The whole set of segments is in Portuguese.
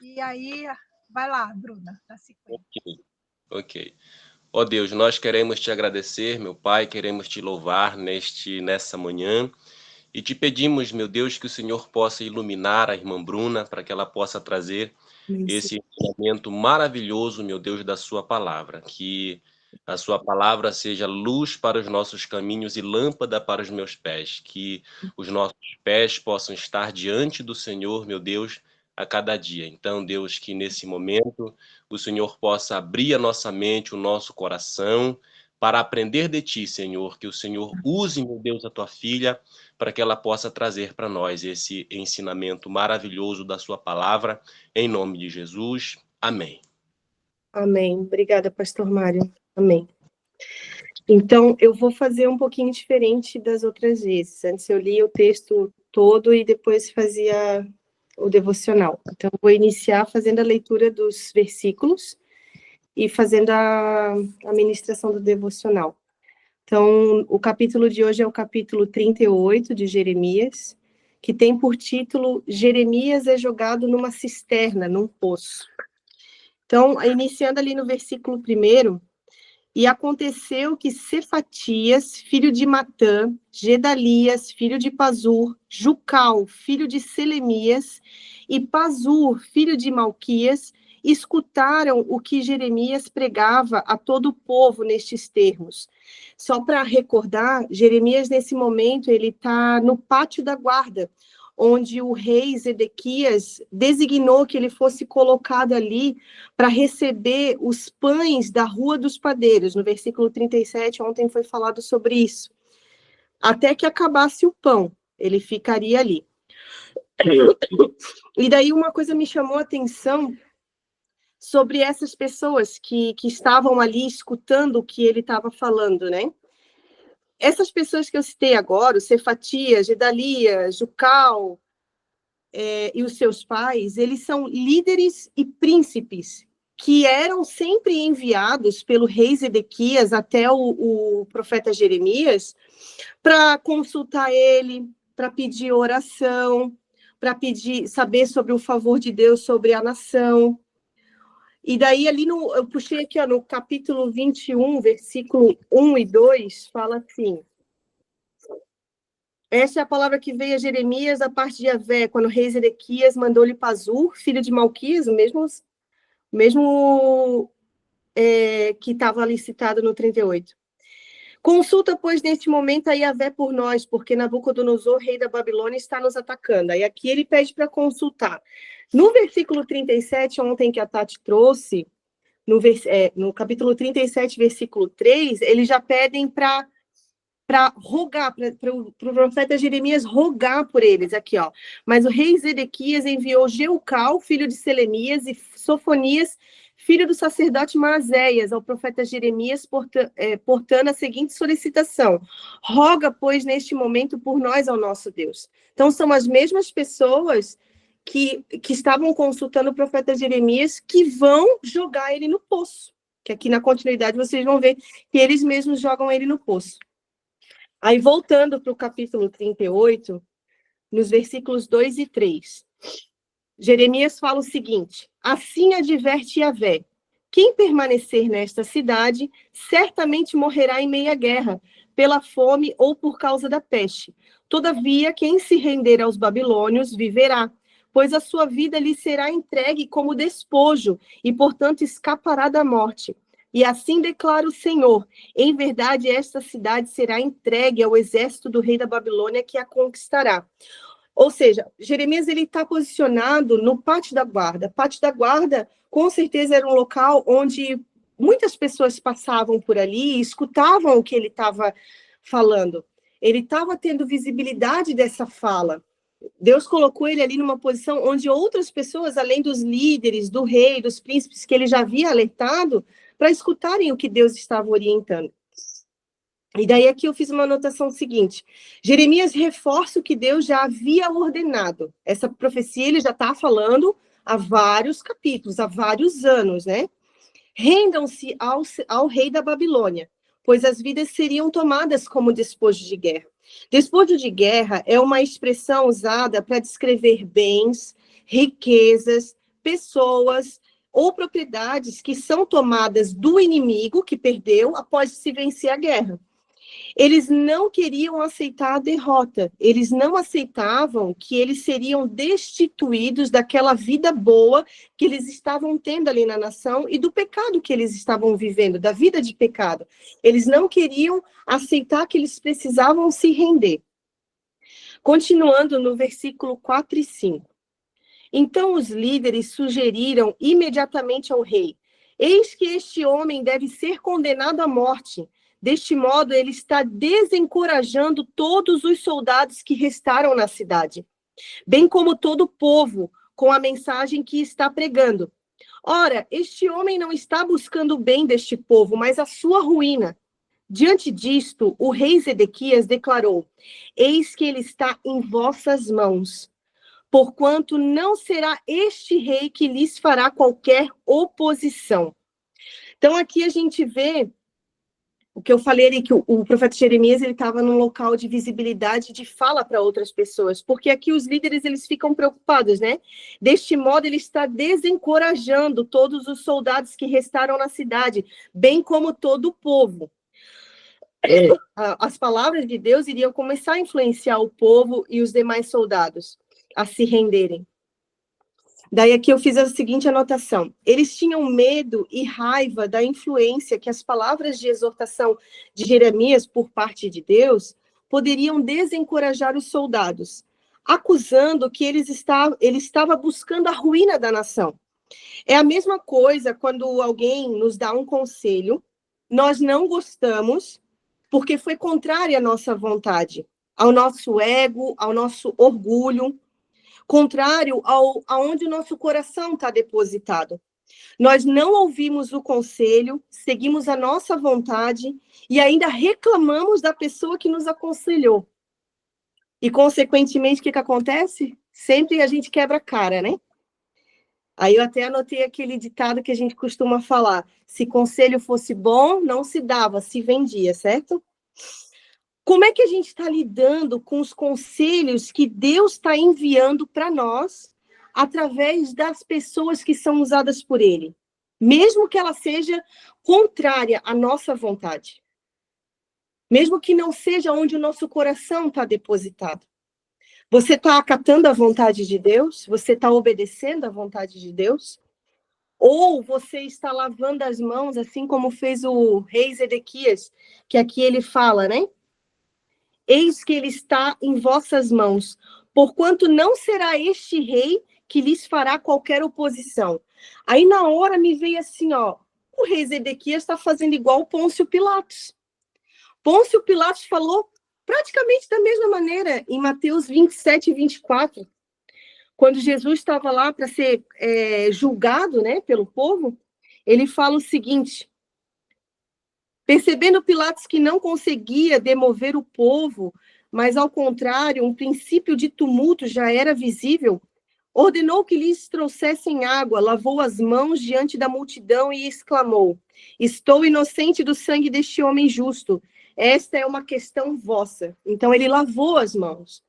E aí, vai lá, Bruna, na sequência. Ok. Ó Deus, nós queremos te agradecer, meu Pai, queremos te louvar nessa manhã e te pedimos, meu Deus, que o Senhor possa iluminar a irmã Bruna para que ela possa trazer Isso. esse ensinamento maravilhoso, meu Deus, da sua palavra, que a sua palavra seja luz para os nossos caminhos e lâmpada para os meus pés, que os nossos pés possam estar diante do Senhor, meu Deus, a cada dia. Então, Deus, que nesse momento o Senhor possa abrir a nossa mente, o nosso coração, para aprender de Ti, Senhor, que o Senhor use, meu Deus, a Tua filha, para que ela possa trazer para nós esse ensinamento maravilhoso da Sua palavra, em nome de Jesus. Amém. Amém. Obrigada, pastor Mário. Amém. Então, eu vou fazer um pouquinho diferente das outras vezes. Antes eu lia o texto todo e depois fazia o devocional. Então, eu vou iniciar fazendo a leitura dos versículos e fazendo a ministração do devocional. Então, o capítulo de hoje é o capítulo 38 de Jeremias, que tem por título Jeremias é jogado numa cisterna, num poço. Então, iniciando ali no versículo 1, e aconteceu que Cefatias, filho de Matã, Gedalias, filho de Pazur, Jucal, filho de Selemias, e Pazur, filho de Malquias, escutaram o que Jeremias pregava a todo o povo nestes termos. Só para recordar, Jeremias, nesse momento, ele está no pátio da guarda, onde o rei Zedequias designou que ele fosse colocado ali para receber os pães da Rua dos Padeiros. No versículo 37, ontem foi falado sobre isso. Até que acabasse o pão, ele ficaria ali. E daí uma coisa me chamou a atenção sobre essas pessoas que estavam ali escutando o que ele estava falando, né? Essas pessoas que eu citei agora, o Cefatias, Gedalias, Jucal, e os seus pais, eles são líderes e príncipes que eram sempre enviados pelo rei Zedequias até o profeta Jeremias para consultar ele, para pedir oração, para pedir, saber sobre o favor de Deus sobre a nação. E daí ali, eu puxei aqui, no capítulo 21, versículo 1 e 2, fala assim: essa é a palavra que veio a Jeremias da parte de Yahvé, quando o rei Zedequias mandou-lhe Pazur, filho de Malquias, o mesmo que estava ali citado no 38. Consulta, pois, neste momento a Yahvé por nós, porque Nabucodonosor, rei da Babilônia, está nos atacando. Aí aqui ele pede para consultar. No versículo 37, ontem que a Tati trouxe, no capítulo 37, versículo 3, eles já pedem para rogar, para o profeta Jeremias rogar por eles, aqui, ó. Mas o rei Zedequias enviou Jeucal, filho de Selemias, e Sofonias, filho do sacerdote Maazéias, ao profeta Jeremias, portando a seguinte solicitação: roga, pois, neste momento por nós ao nosso Deus. Então, são as mesmas pessoas que estavam consultando o profeta Jeremias que vão jogar ele no poço. Que aqui na continuidade vocês vão ver que eles mesmos jogam ele no poço. Aí, voltando para o capítulo 38, nos versículos 2 e 3, Jeremias fala o seguinte: assim adverte Yahvé, quem permanecer nesta cidade, certamente morrerá em meia guerra, pela fome ou por causa da peste. Todavia, quem se render aos babilônios viverá, pois a sua vida lhe será entregue como despojo, e, portanto, escapará da morte. E assim declara o Senhor: em verdade, esta cidade será entregue ao exército do rei da Babilônia, que a conquistará. Ou seja, Jeremias está posicionado no pátio da guarda. Pátio da guarda, com certeza, era um local onde muitas pessoas passavam por ali e escutavam o que ele estava falando. Ele estava tendo visibilidade dessa fala. Deus colocou ele ali numa posição onde outras pessoas, além dos líderes, do rei, dos príncipes que ele já havia alertado, para escutarem o que Deus estava orientando. E daí aqui eu fiz uma anotação seguinte: Jeremias reforça o que Deus já havia ordenado. Essa profecia ele já está falando há vários capítulos, há vários anos, né? Rendam-se ao rei da Babilônia, pois as vidas seriam tomadas como despojo de guerra. Despojo de guerra é uma expressão usada para descrever bens, riquezas, pessoas ou propriedades que são tomadas do inimigo que perdeu após se vencer a guerra. Eles não queriam aceitar a derrota, eles não aceitavam que eles seriam destituídos daquela vida boa que eles estavam tendo ali na nação e do pecado que eles estavam vivendo, da vida de pecado. Eles não queriam aceitar que eles precisavam se render. Continuando no versículo 4 e 5. Então os líderes sugeriram imediatamente ao rei: eis que este homem deve ser condenado à morte. Deste modo, ele está desencorajando todos os soldados que restaram na cidade, bem como todo o povo, com a mensagem que está pregando. Ora, este homem não está buscando o bem deste povo, mas a sua ruína. Diante disto, o rei Zedequias declarou: eis que ele está em vossas mãos, porquanto não será este rei que lhes fará qualquer oposição. Então, aqui a gente vê o que eu falei ali, que o profeta Jeremias, ele estava num local de visibilidade, de fala para outras pessoas, porque aqui os líderes, eles ficam preocupados, né? Deste modo, ele está desencorajando todos os soldados que restaram na cidade, bem como todo o povo. As palavras de Deus iriam começar a influenciar o povo e os demais soldados a se renderem. Daí aqui eu fiz a seguinte anotação: eles tinham medo e raiva da influência que as palavras de exortação de Jeremias por parte de Deus poderiam desencorajar os soldados, acusando que ele estava buscando a ruína da nação. É a mesma coisa quando alguém nos dá um conselho, nós não gostamos, porque foi contrário à nossa vontade, ao nosso ego, ao nosso orgulho, contrário aonde o nosso coração está depositado. Nós não ouvimos o conselho, seguimos a nossa vontade e ainda reclamamos da pessoa que nos aconselhou. E, consequentemente, o que acontece? Sempre a gente quebra a cara, né? Aí eu até anotei aquele ditado que a gente costuma falar: se conselho fosse bom, não se dava, se vendia, certo? Como é que a gente está lidando com os conselhos que Deus está enviando para nós através das pessoas que são usadas por Ele? Mesmo que ela seja contrária à nossa vontade. Mesmo que não seja onde o nosso coração está depositado. Você está acatando a vontade de Deus? Você está obedecendo à vontade de Deus? Ou você está lavando as mãos, assim como fez o rei Zedequias, que aqui ele fala, né? Eis que ele está em vossas mãos, porquanto não será este rei que lhes fará qualquer oposição. Aí na hora me veio assim, ó, o rei Zedequias está fazendo igual o Pôncio Pilatos. Pôncio Pilatos falou praticamente da mesma maneira em Mateus 27 e 24, quando Jesus estava lá para ser julgado, né, pelo povo, ele fala o seguinte: percebendo Pilatos que não conseguia demover o povo, mas, ao contrário, um princípio de tumulto já era visível, ordenou que lhes trouxessem água, lavou as mãos diante da multidão e exclamou: estou inocente do sangue deste homem justo. Esta é uma questão vossa. Então, ele lavou as mãos.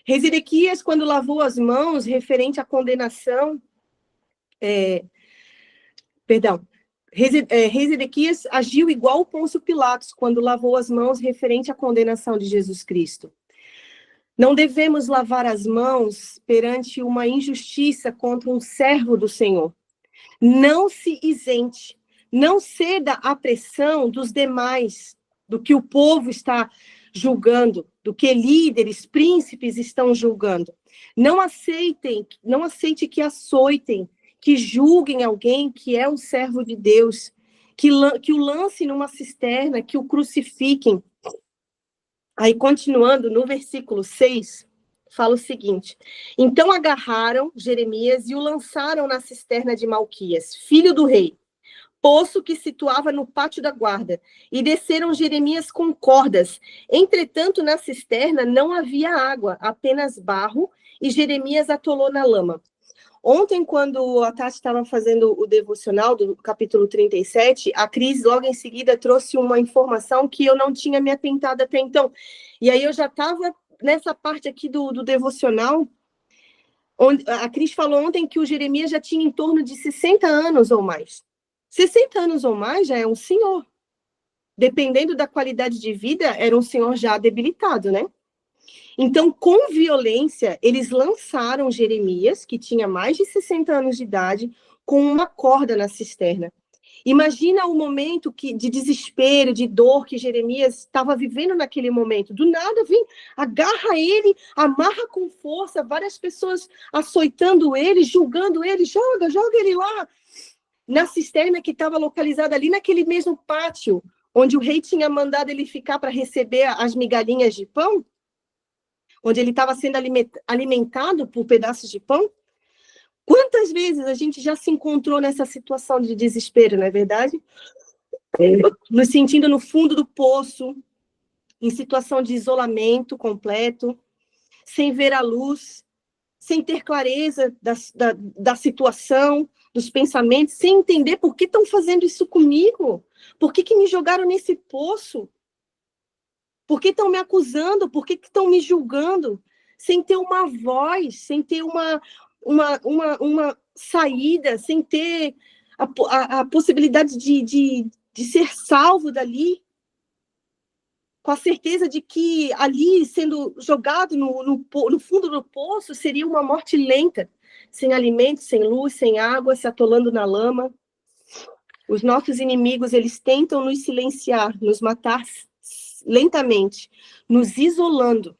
Rei Zedequias, quando lavou as mãos, referente à condenação, Rei Zedequias agiu igual o Pôncio Pilatos, quando lavou as mãos referente à condenação de Jesus Cristo. Não devemos lavar as mãos perante uma injustiça contra um servo do Senhor. Não se isente, não ceda à pressão dos demais, do que o povo está julgando, do que líderes, príncipes estão julgando. Não aceite que açoitem, que julguem alguém que é um servo de Deus, que o lancem numa cisterna, que o crucifiquem. Aí, continuando, no versículo 6, fala o seguinte: então agarraram Jeremias e o lançaram na cisterna de Malquias, filho do rei, poço que situava no pátio da guarda, e desceram Jeremias com cordas. Entretanto, na cisterna não havia água, apenas barro, e Jeremias atolou na lama. Ontem, quando a Tati estava fazendo o devocional do capítulo 37, a Cris, logo em seguida, trouxe uma informação que eu não tinha me atentado até então. E aí eu já estava nessa parte aqui do devocional, A Cris falou ontem que o Jeremias já tinha em torno de 60 anos ou mais. 60 anos ou mais já é um senhor. Dependendo da qualidade de vida, era um senhor já debilitado, né? Então, com violência, eles lançaram Jeremias, que tinha mais de 60 anos de idade, com uma corda na cisterna. Imagina o momento de desespero, de dor que Jeremias estava vivendo naquele momento. Do nada, vem, agarra ele, amarra com força, várias pessoas açoitando ele, julgando ele, joga ele lá. Na cisterna que estava localizada ali naquele mesmo pátio, onde o rei tinha mandado ele ficar para receber as migalhinhas de pão, onde ele estava sendo alimentado por pedaços de pão. Quantas vezes a gente já se encontrou nessa situação de desespero, não é verdade? Nos sentindo no fundo do poço, em situação de isolamento completo, sem ver a luz, sem ter clareza da situação, dos pensamentos, sem entender por que estão fazendo isso comigo, por que me jogaram nesse poço, por que estão me acusando, por que estão me julgando, sem ter uma voz, sem ter uma saída, sem ter a possibilidade de ser salvo dali, com a certeza de que ali, sendo jogado no fundo do poço, seria uma morte lenta, sem alimento, sem luz, sem água, se atolando na lama. Os nossos inimigos, eles tentam nos silenciar, nos matar lentamente, nos isolando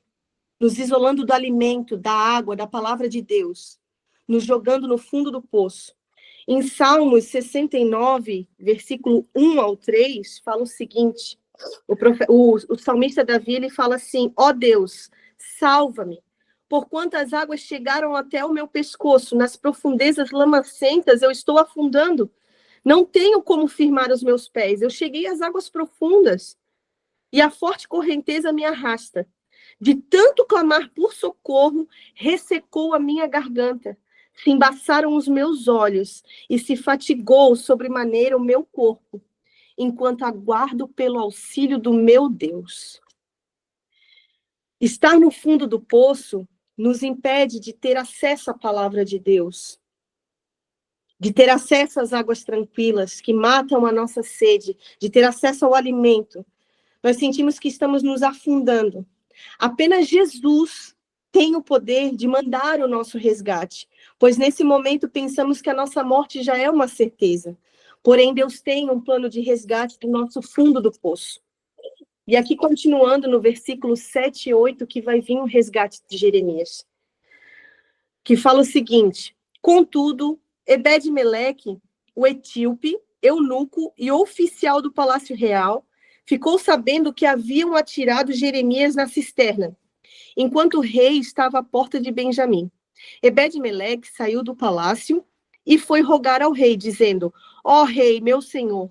do alimento, da água, da palavra de Deus, nos jogando no fundo do poço. Em Salmos 69, versículo 1 ao 3, fala o seguinte, o salmista Davi, ele fala assim: ó Deus, salva-me, porquanto as águas chegaram até o meu pescoço, nas profundezas lamacentas eu estou afundando, não tenho como firmar os meus pés, eu cheguei às águas profundas, e a forte correnteza me arrasta. De tanto clamar por socorro, ressecou a minha garganta, se embaçaram os meus olhos, e se fatigou sobremaneira o meu corpo, enquanto aguardo pelo auxílio do meu Deus. Estar no fundo do poço nos impede de ter acesso à palavra de Deus, de ter acesso às águas tranquilas que matam a nossa sede, de ter acesso ao alimento. Nós sentimos que estamos nos afundando. Apenas Jesus tem o poder de mandar o nosso resgate, pois nesse momento pensamos que a nossa morte já é uma certeza. Porém, Deus tem um plano de resgate do nosso fundo do poço. E aqui, continuando no versículo 7 e 8, que vai vir o resgate de Jeremias, que fala o seguinte: contudo, Ebed-Meleque, o etíope, eunuco e oficial do palácio real, ficou sabendo que haviam atirado Jeremias na cisterna, enquanto o rei estava à porta de Benjamim. Ebed-Meleque saiu do palácio e foi rogar ao rei, dizendo: ó rei, meu senhor,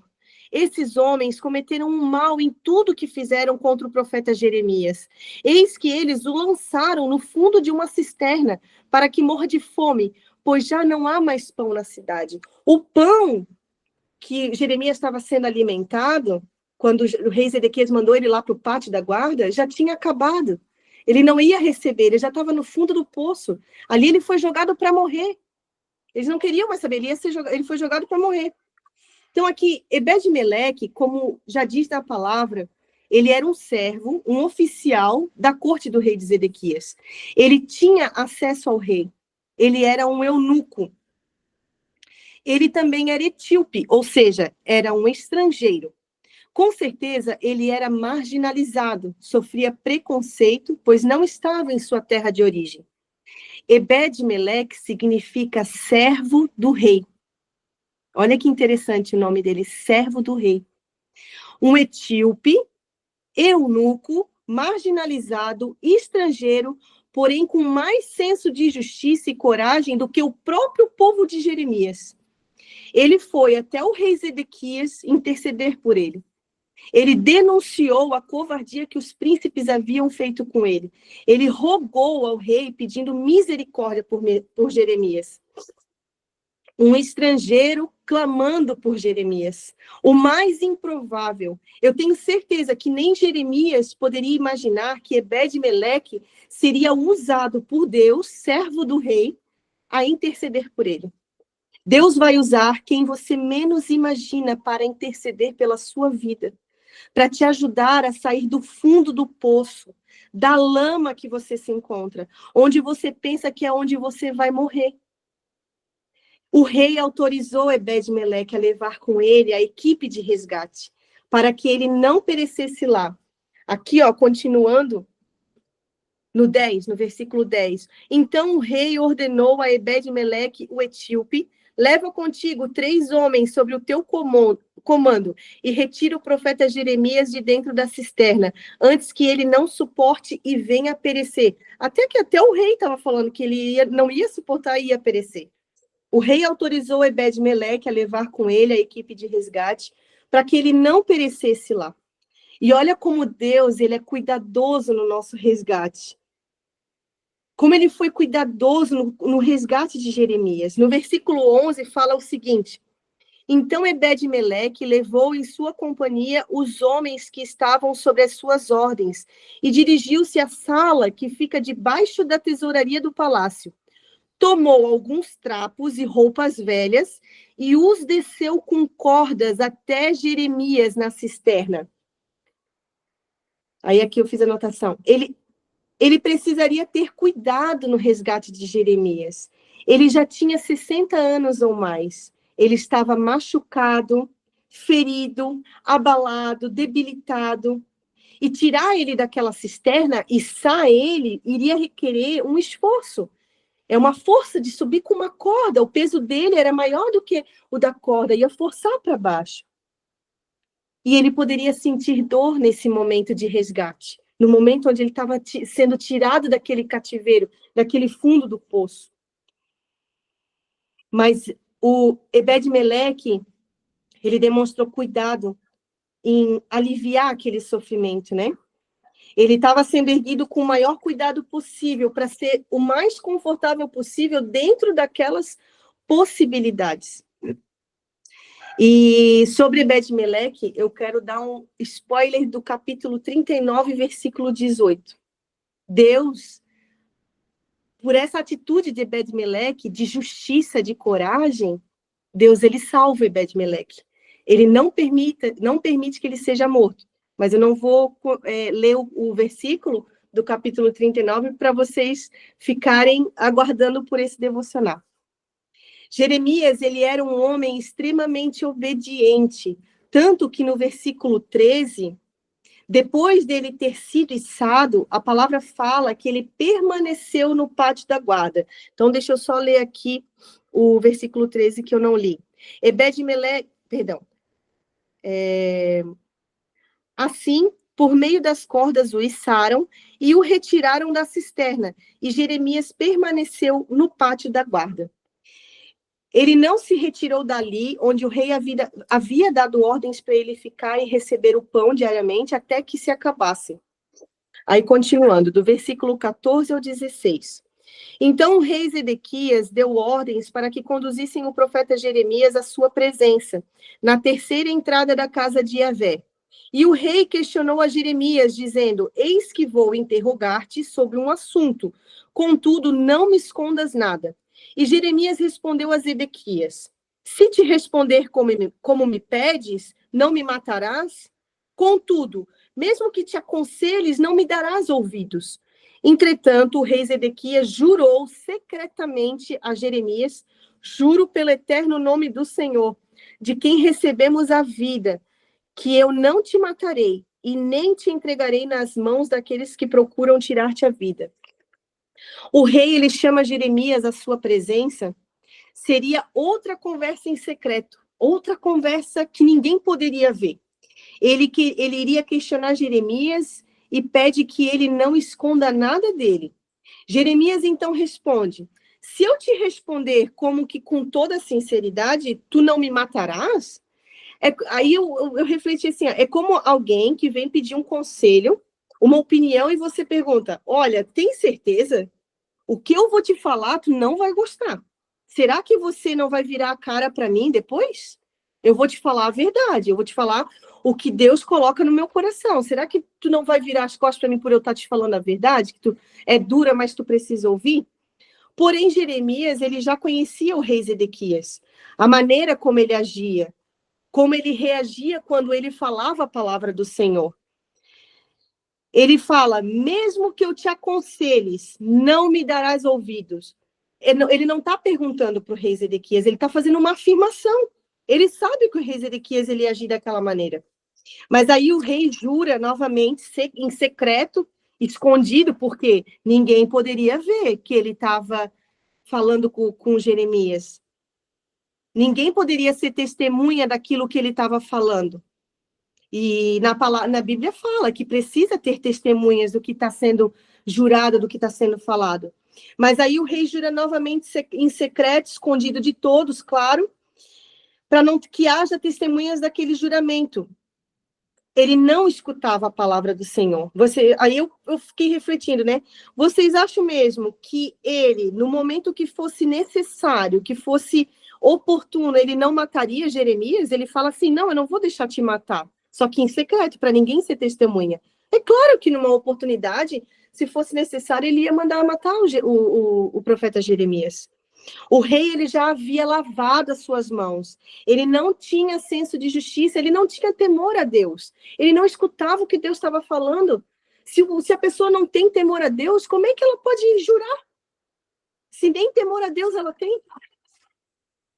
esses homens cometeram um mal em tudo que fizeram contra o profeta Jeremias. Eis que eles o lançaram no fundo de uma cisterna para que morra de fome, pois já não há mais pão na cidade. O pão que Jeremias estava sendo alimentado, quando o rei Zedequias mandou ele lá para o pátio da guarda, já tinha acabado. Ele não ia receber, ele já estava no fundo do poço. Ali ele foi jogado para morrer. Eles não queriam mais saber, ele foi jogado para morrer. Então aqui, Ebed-Meleque, como já diz na palavra, ele era um servo, um oficial da corte do rei de Zedequias. Ele tinha acesso ao rei. Ele era um eunuco. Ele também era etíope, ou seja, era um estrangeiro. Com certeza, ele era marginalizado, sofria preconceito, pois não estava em sua terra de origem. Ebed-Meleque significa servo do rei. Olha que interessante o nome dele, servo do rei. Um etíope, eunuco, marginalizado, estrangeiro, porém com mais senso de justiça e coragem do que o próprio povo de Jeremias. Ele foi até o rei Zedequias interceder por ele. Ele denunciou a covardia que os príncipes haviam feito com ele. Ele rogou ao rei pedindo misericórdia por Jeremias. Um estrangeiro clamando por Jeremias. O mais improvável. Eu tenho certeza que nem Jeremias poderia imaginar que Ebed-Meleque seria usado por Deus, servo do rei, a interceder por ele. Deus vai usar quem você menos imagina para interceder pela sua vida, para te ajudar a sair do fundo do poço, da lama que você se encontra, onde você pensa que é onde você vai morrer. O rei autorizou Ebed-Meleque a levar com ele a equipe de resgate, para que ele não perecesse lá. Aqui, continuando, no versículo 10. Então o rei ordenou a Ebed-Meleque, o etíope, leva contigo 3 homens sobre o teu comando e retira o profeta Jeremias de dentro da cisterna, antes que ele não suporte e venha a perecer. Até o rei estava falando que ele não ia suportar e ia perecer. O rei autorizou Ebed-Meleque a levar com ele a equipe de resgate para que ele não perecesse lá. E olha como Deus, ele é cuidadoso no nosso resgate. Como ele foi cuidadoso no resgate de Jeremias. No versículo 11 fala o seguinte: então Ebed-Meleque levou em sua companhia os homens que estavam sob as suas ordens e dirigiu-se à sala que fica debaixo da tesouraria do palácio. Tomou alguns trapos e roupas velhas e os desceu com cordas até Jeremias na cisterna. Aí aqui eu fiz a anotação. Ele precisaria ter cuidado no resgate de Jeremias. Ele já tinha 60 anos ou mais. Ele estava machucado, ferido, abalado, debilitado. E tirar ele daquela cisterna, içar ele, iria requerer um esforço. É uma força de subir com uma corda. O peso dele era maior do que o da corda, ia forçar para baixo. E ele poderia sentir dor nesse momento de resgate, no momento onde ele estava sendo tirado daquele cativeiro, daquele fundo do poço. Mas o Ebed-Meleque, ele demonstrou cuidado em aliviar aquele sofrimento, né? Ele estava sendo erguido com o maior cuidado possível para ser o mais confortável possível dentro daquelas possibilidades. E sobre Ebed-Meleque, eu quero dar um spoiler do capítulo 39, versículo 18. Deus, por essa atitude de Ebed-Meleque, de justiça, de coragem, Deus, ele salva Ebed-Meleque. Ele não permite que ele seja morto. Mas eu não vou ler o versículo do capítulo 39 para vocês ficarem aguardando por esse devocional. Jeremias, ele era um homem extremamente obediente, tanto que no versículo 13, depois dele ter sido içado, a palavra fala que ele permaneceu no pátio da guarda. Então, deixa eu só ler aqui o versículo 13 que eu não li. Ebed-Meleque, assim, por meio das cordas o içaram e o retiraram da cisterna, e Jeremias permaneceu no pátio da guarda. Ele não se retirou dali, onde o rei havia dado ordens para ele ficar e receber o pão diariamente, até que se acabasse. Aí, continuando, do versículo 14 ao 16. Então o rei Zedequias deu ordens para que conduzissem o profeta Jeremias à sua presença, na terceira entrada da casa de Yahvé. E o rei questionou a Jeremias, dizendo: eis que vou interrogar-te sobre um assunto, contudo não me escondas nada. E Jeremias respondeu a Zedequias: se te responder como me pedes, não me matarás? Contudo, mesmo que te aconselhes, não me darás ouvidos. Entretanto, o rei Zedequias jurou secretamente a Jeremias: juro pelo eterno nome do Senhor, de quem recebemos a vida, que eu não te matarei e nem te entregarei nas mãos daqueles que procuram tirar-te a vida. O rei, ele chama Jeremias à sua presença. Seria outra conversa em secreto, outra conversa que ninguém poderia ver. Ele iria questionar Jeremias e pede que ele não esconda nada dele. Jeremias então responde: se eu te responder como que com toda sinceridade, tu não me matarás? Aí eu refleti assim, é como alguém que vem pedir um conselho, uma opinião, e você pergunta: olha, tem certeza? O que eu vou te falar, tu não vai gostar. Será que você não vai virar a cara para mim depois? Eu vou te falar a verdade, eu vou te falar o que Deus coloca no meu coração. Será que tu não vai virar as costas para mim por eu estar te falando a verdade? Que tu é dura, mas tu precisa ouvir? Porém, Jeremias, ele já conhecia o rei Zedequias, a maneira como ele agia, como ele reagia quando ele falava a palavra do Senhor. Ele fala, mesmo que eu te aconselhes, não me darás ouvidos. Ele não está perguntando para o rei Zedequias, ele está fazendo uma afirmação. Ele sabe que o rei Zedequias ele ia agir daquela maneira. Mas aí o rei jura novamente, em secreto, escondido, porque ninguém poderia ver que ele estava falando com Jeremias. Ninguém poderia ser testemunha daquilo que ele estava falando. E na Bíblia fala que precisa ter testemunhas do que está sendo jurado, do que está sendo falado. Mas aí o rei jura novamente em secreto, escondido de todos, claro, para não que haja testemunhas daquele juramento. Ele não escutava a palavra do Senhor. Aí eu fiquei refletindo, né? Vocês acham mesmo que ele, no momento que fosse necessário, que fosse oportuno, ele não mataria Jeremias? Ele fala assim, não, eu não vou deixar te matar. Só que em secreto, para ninguém ser testemunha. É claro que numa oportunidade, se fosse necessário, ele ia mandar matar o profeta Jeremias. O rei, ele já havia lavado as suas mãos. Ele não tinha senso de justiça, ele não tinha temor a Deus. Ele não escutava o que Deus estava falando. Se a pessoa não tem temor a Deus, como é que ela pode jurar? Se nem temor a Deus ela tem.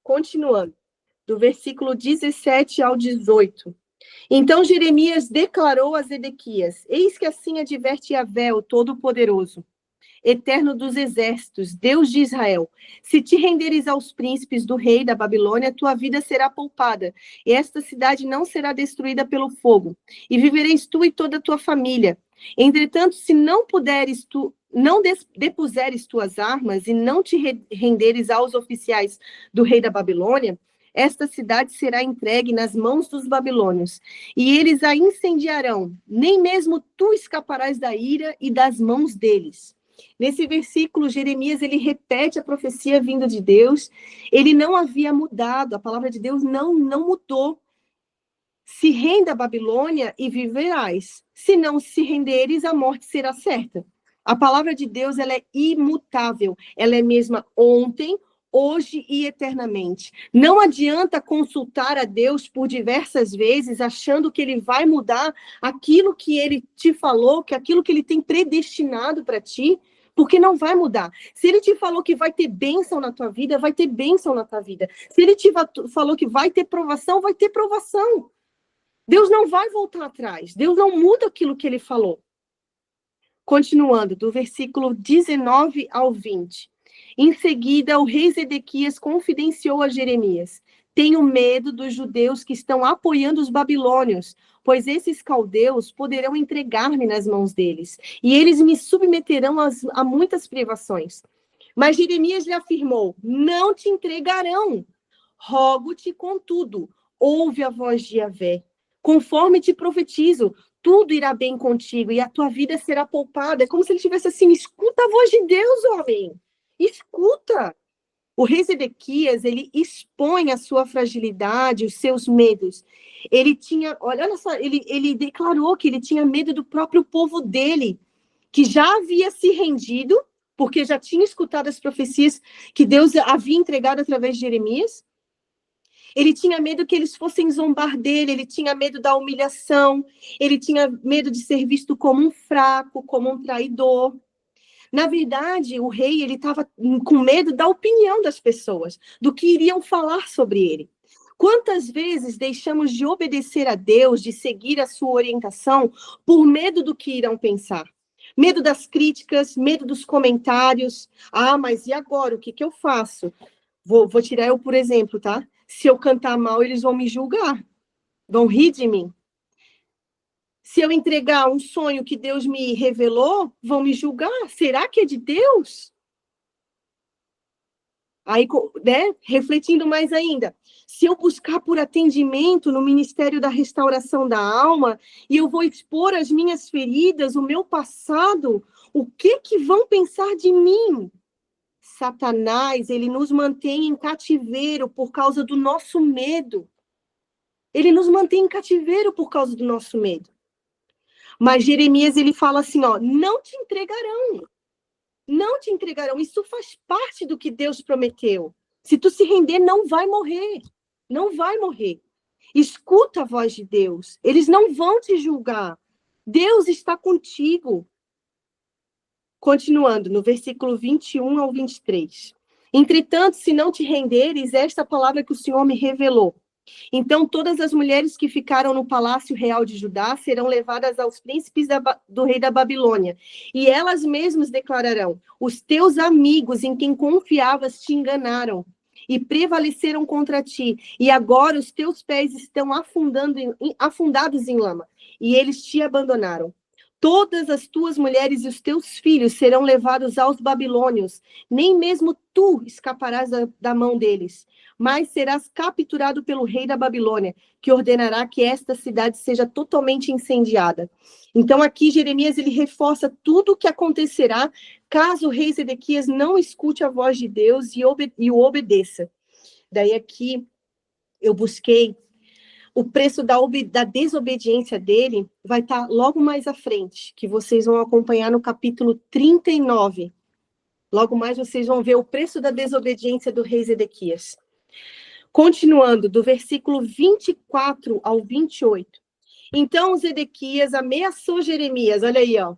Continuando, do versículo 17 ao 18. Então Jeremias declarou a Zedequias, eis que assim adverte Yahvé, o Todo-Poderoso, Eterno dos exércitos, Deus de Israel, se te renderes aos príncipes do rei da Babilônia, tua vida será poupada, e esta cidade não será destruída pelo fogo, e vivereis tu e toda a tua família. Entretanto, se não puderes tu, não depuseres tuas armas, e não te renderes aos oficiais do rei da Babilônia, esta cidade será entregue nas mãos dos babilônios, e eles a incendiarão, nem mesmo tu escaparás da ira e das mãos deles. Nesse versículo, Jeremias, ele repete a profecia vinda de Deus, ele não havia mudado, a palavra de Deus não mudou. Se renda a Babilônia e viverás, se não se renderes, a morte será certa. A palavra de Deus, ela é imutável, ela é mesma ontem, hoje e eternamente. Não adianta consultar a Deus por diversas vezes, achando que ele vai mudar aquilo que ele te falou, que aquilo que ele tem predestinado para ti, porque não vai mudar. Se ele te falou que vai ter bênção na tua vida, vai ter bênção na tua vida. Se ele te falou que vai ter provação, vai ter provação. Deus não vai voltar atrás. Deus não muda aquilo que ele falou. Continuando, do versículo 19 ao 20. Em seguida, o rei Zedequias confidenciou a Jeremias: tenho medo dos judeus que estão apoiando os babilônios, pois esses caldeus poderão entregar-me nas mãos deles, e eles me submeterão a muitas privações. Mas Jeremias lhe afirmou: não te entregarão. Rogo-te, contudo, ouve a voz de Yahvé. Conforme te profetizo, tudo irá bem contigo, e a tua vida será poupada. É como se ele estivesse assim: escuta a voz de Deus, homem. Escuta! O rei Zedequias, ele expõe a sua fragilidade, os seus medos. Ele tinha, olha só, ele declarou que ele tinha medo do próprio povo dele, que já havia se rendido, porque já tinha escutado as profecias que Deus havia entregado através de Jeremias. Ele tinha medo que eles fossem zombar dele, ele tinha medo da humilhação, ele tinha medo de ser visto como um fraco, como um traidor. Na verdade, o rei ele estava com medo da opinião das pessoas, do que iriam falar sobre ele. Quantas vezes deixamos de obedecer a Deus, de seguir a sua orientação, por medo do que irão pensar? Medo das críticas, medo dos comentários. Ah, mas e agora? O que eu faço? Vou tirar eu, por exemplo, tá? Se eu cantar mal, eles vão me julgar. Vão rir de mim. Se eu entregar um sonho que Deus me revelou, vão me julgar. Será que é de Deus? Aí, né, refletindo mais ainda, se eu buscar por atendimento no Ministério da Restauração da Alma, e eu vou expor as minhas feridas, o meu passado, o que vão pensar de mim? Satanás, ele nos mantém em cativeiro por causa do nosso medo. Ele nos mantém em cativeiro por causa do nosso medo. Mas Jeremias, ele fala assim, ó, não te entregarão. não te entregarão. Isso faz parte do que Deus prometeu. Se tu se render, não vai morrer. Não vai morrer. Escuta a voz de Deus. Eles não vão te julgar. Deus está contigo. Continuando, no versículo 21 ao 23. Entretanto, se não te renderes, esta é a palavra que o Senhor me revelou. Então, todas as mulheres que ficaram no palácio real de Judá serão levadas aos príncipes do rei da Babilônia. E elas mesmas declararão: os teus amigos em quem confiavas te enganaram e prevaleceram contra ti. E agora os teus pés estão afundados em lama. E eles te abandonaram. Todas as tuas mulheres e os teus filhos serão levados aos babilônios. Nem mesmo tu escaparás da mão deles, mas serás capturado pelo rei da Babilônia, que ordenará que esta cidade seja totalmente incendiada. Então aqui Jeremias ele reforça tudo o que acontecerá caso o rei Zedequias não escute a voz de Deus e o obedeça. Daí aqui eu busquei o preço da desobediência dele, vai estar logo mais à frente, que vocês vão acompanhar no capítulo 39. Logo mais vocês vão ver o preço da desobediência do rei Zedequias. Continuando, do versículo 24 ao 28. Então Zedequias ameaçou Jeremias, olha aí, ó,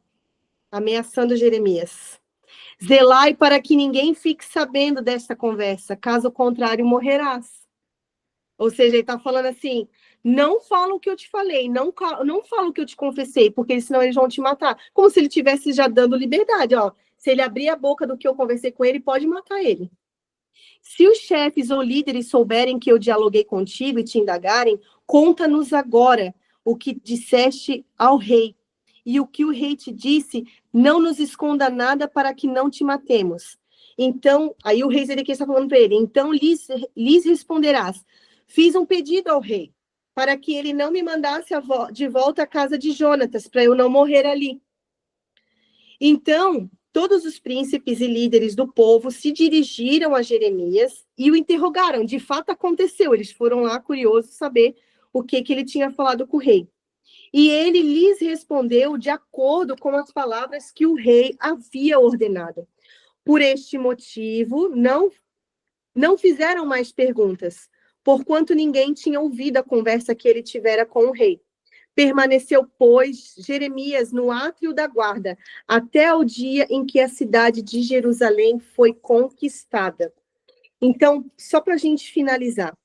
ameaçando Jeremias. Zelai para que ninguém fique sabendo desta conversa, caso contrário morrerás. Ou seja, ele está falando assim, não fala o que eu te falei, não fala o que eu te confessei, porque senão eles vão te matar. Como se ele estivesse já dando liberdade, ó. Se ele abrir a boca do que eu conversei com ele, pode matar ele. Se os chefes ou líderes souberem que eu dialoguei contigo e te indagarem, conta-nos agora o que disseste ao rei. E o que o rei te disse, não nos esconda nada para que não te matemos. Então, aí o rei Zedequias está falando para ele, então lhes responderás, fiz um pedido ao rei, para que ele não me mandasse de volta à casa de Jonatas, para eu não morrer ali. Então, todos os príncipes e líderes do povo se dirigiram a Jeremias e o interrogaram. De fato, aconteceu. Eles foram lá curiosos saber o que ele tinha falado com o rei. E ele lhes respondeu de acordo com as palavras que o rei havia ordenado. Por este motivo, não fizeram mais perguntas, porquanto ninguém tinha ouvido a conversa que ele tivera com o rei. Permaneceu, pois, Jeremias no átrio da guarda, até o dia em que a cidade de Jerusalém foi conquistada. Então, só para a gente finalizar,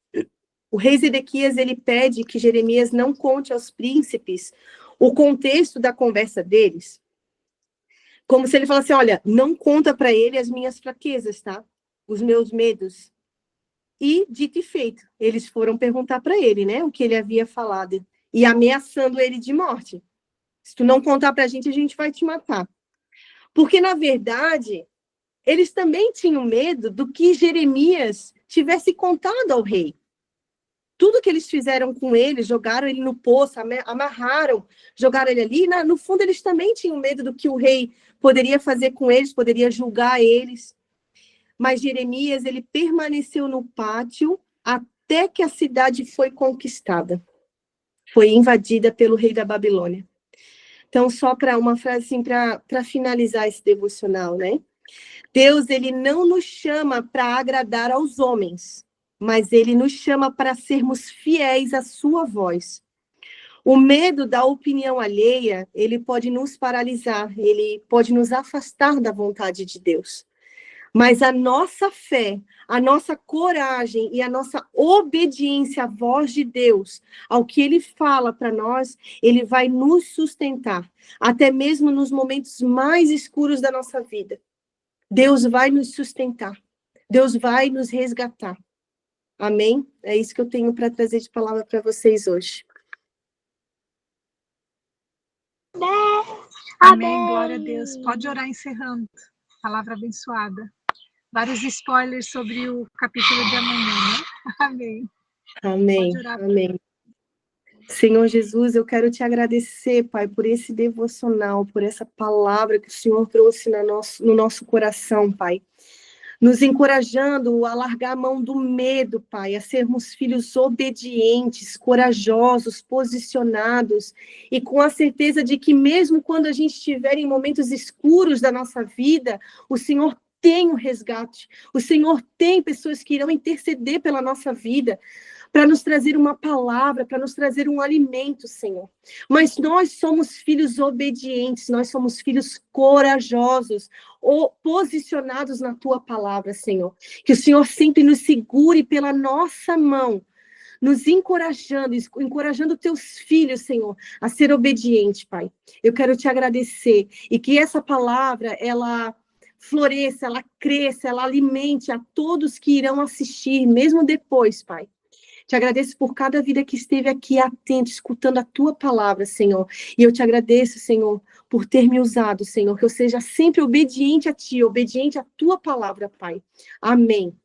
o rei Zedequias ele pede que Jeremias não conte aos príncipes o contexto da conversa deles, como se ele falasse, olha, não conta para ele as minhas fraquezas, tá? Os meus medos. E, dito e feito, eles foram perguntar para ele, né, o que ele havia falado, e ameaçando ele de morte. Se tu não contar para a gente vai te matar. Porque, na verdade, eles também tinham medo do que Jeremias tivesse contado ao rei. Tudo que eles fizeram com ele, jogaram ele no poço, amarraram, jogaram ele ali, no fundo eles também tinham medo do que o rei poderia fazer com eles, poderia julgar eles. Mas Jeremias, ele permaneceu no pátio até que a cidade foi conquistada. Foi invadida pelo rei da Babilônia. Então, só para uma frase assim, para finalizar esse devocional, né? Deus, ele não nos chama para agradar aos homens, mas ele nos chama para sermos fiéis à sua voz. O medo da opinião alheia, ele pode nos paralisar, ele pode nos afastar da vontade de Deus. Mas a nossa fé, a nossa coragem e a nossa obediência à voz de Deus, ao que Ele fala para nós, Ele vai nos sustentar, até mesmo nos momentos mais escuros da nossa vida. Deus vai nos sustentar, Deus vai nos resgatar. Amém? É isso que eu tenho para trazer de palavra para vocês hoje. Amém, glória a Deus. Pode orar encerrando. Palavra abençoada. Vários spoilers sobre o capítulo de amanhã, né? Amém. Amém, amém. Senhor Jesus, eu quero te agradecer, Pai, por esse devocional, por essa palavra que o Senhor trouxe no nosso coração, Pai. nos encorajando a largar a mão do medo, Pai, a sermos filhos obedientes, corajosos, posicionados, e com a certeza de que mesmo quando a gente estiver em momentos escuros da nossa vida, o Senhor tem um resgate, o Senhor tem pessoas que irão interceder pela nossa vida, para nos trazer uma palavra, para nos trazer um alimento, Senhor. Mas nós somos filhos obedientes, nós somos filhos corajosos, ou posicionados na Tua palavra, Senhor. Que o Senhor sempre nos segure pela nossa mão, nos encorajando Teus filhos, Senhor, a ser obediente, Pai. Eu quero Te agradecer, e que essa palavra, ela floresça, ela cresça, ela alimente a todos que irão assistir, mesmo depois, Pai. Te agradeço por cada vida que esteve aqui atento, escutando a Tua palavra, Senhor. E eu Te agradeço, Senhor, por ter me usado, Senhor, que eu seja sempre obediente a Ti, obediente à Tua palavra, Pai. Amém.